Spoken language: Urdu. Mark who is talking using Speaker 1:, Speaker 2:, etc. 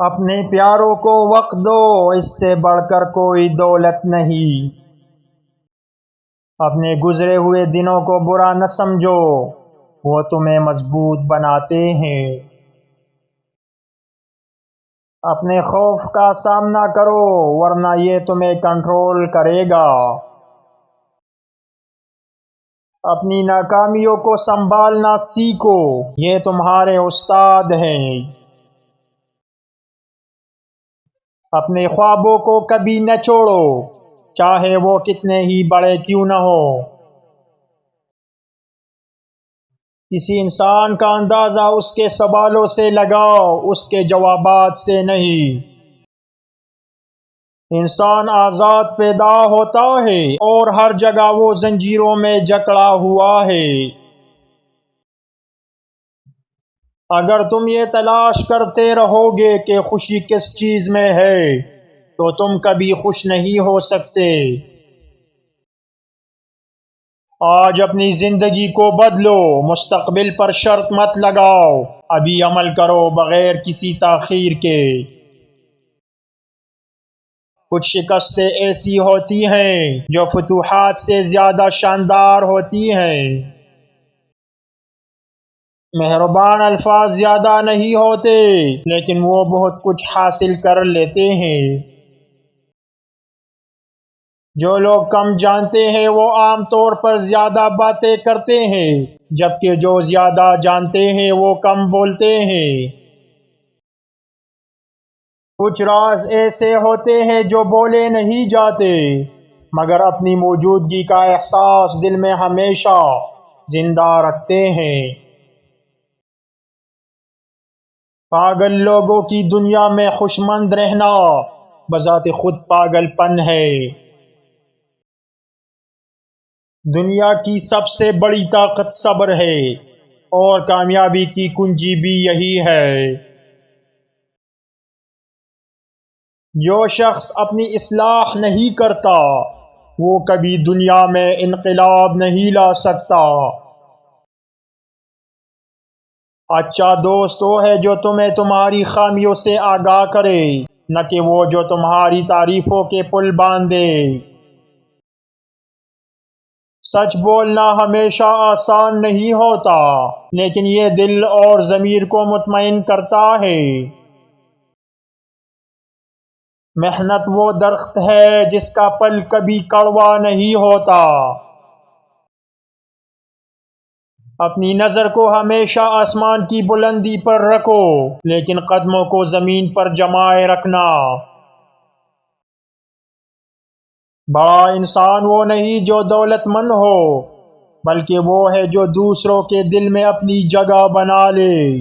Speaker 1: اپنے پیاروں کو وقت دو، اس سے بڑھ کر کوئی دولت نہیں۔ اپنے گزرے ہوئے دنوں کو برا نہ سمجھو، وہ تمہیں مضبوط بناتے ہیں۔ اپنے خوف کا سامنا کرو، ورنہ یہ تمہیں کنٹرول کرے گا۔ اپنی ناکامیوں کو سنبھالنا سیکھو، یہ تمہارے استاد ہیں۔ اپنے خوابوں کو کبھی نہ چھوڑو، چاہے وہ کتنے ہی بڑے کیوں نہ ہو۔ کسی انسان کا اندازہ اس کے سوالوں سے لگاؤ، اس کے جوابات سے نہیں۔ انسان آزاد پیدا ہوتا ہے اور ہر جگہ وہ زنجیروں میں جکڑا ہوا ہے۔ اگر تم یہ تلاش کرتے رہو گے کہ خوشی کس چیز میں ہے، تو تم کبھی خوش نہیں ہو سکتے۔ آج اپنی زندگی کو بدلو، مستقبل پر شرط مت لگاؤ، ابھی عمل کرو بغیر کسی تاخیر کے۔ کچھ شکستیں ایسی ہوتی ہیں جو فتوحات سے زیادہ شاندار ہوتی ہیں۔ مہربان الفاظ زیادہ نہیں ہوتے، لیکن وہ بہت کچھ حاصل کر لیتے ہیں۔ جو لوگ کم جانتے ہیں وہ عام طور پر زیادہ باتیں کرتے ہیں، جبکہ جو زیادہ جانتے ہیں وہ کم بولتے ہیں۔ کچھ راز ایسے ہوتے ہیں جو بولے نہیں جاتے، مگر اپنی موجودگی کا احساس دل میں ہمیشہ زندہ رکھتے ہیں۔ پاگل لوگوں کی دنیا میں خوشمند رہنا بذات خود پاگل پن ہے۔ دنیا کی سب سے بڑی طاقت صبر ہے، اور کامیابی کی کنجی بھی یہی ہے۔ جو شخص اپنی اصلاح نہیں کرتا، وہ کبھی دنیا میں انقلاب نہیں لا سکتا۔ اچھا دوست وہ ہے جو تمہیں تمہاری خامیوں سے آگاہ کرے، نہ کہ وہ جو تمہاری تعریفوں کے پل باندھے۔ سچ بولنا ہمیشہ آسان نہیں ہوتا، لیکن یہ دل اور ضمیر کو مطمئن کرتا ہے۔ محنت وہ درخت ہے جس کا پھل کبھی کڑوا نہیں ہوتا۔ اپنی نظر کو ہمیشہ آسمان کی بلندی پر رکھو، لیکن قدموں کو زمین پر جمائے رکھنا۔ بڑا انسان وہ نہیں جو دولت مند ہو، بلکہ وہ ہے جو دوسروں کے دل میں اپنی جگہ بنا لے۔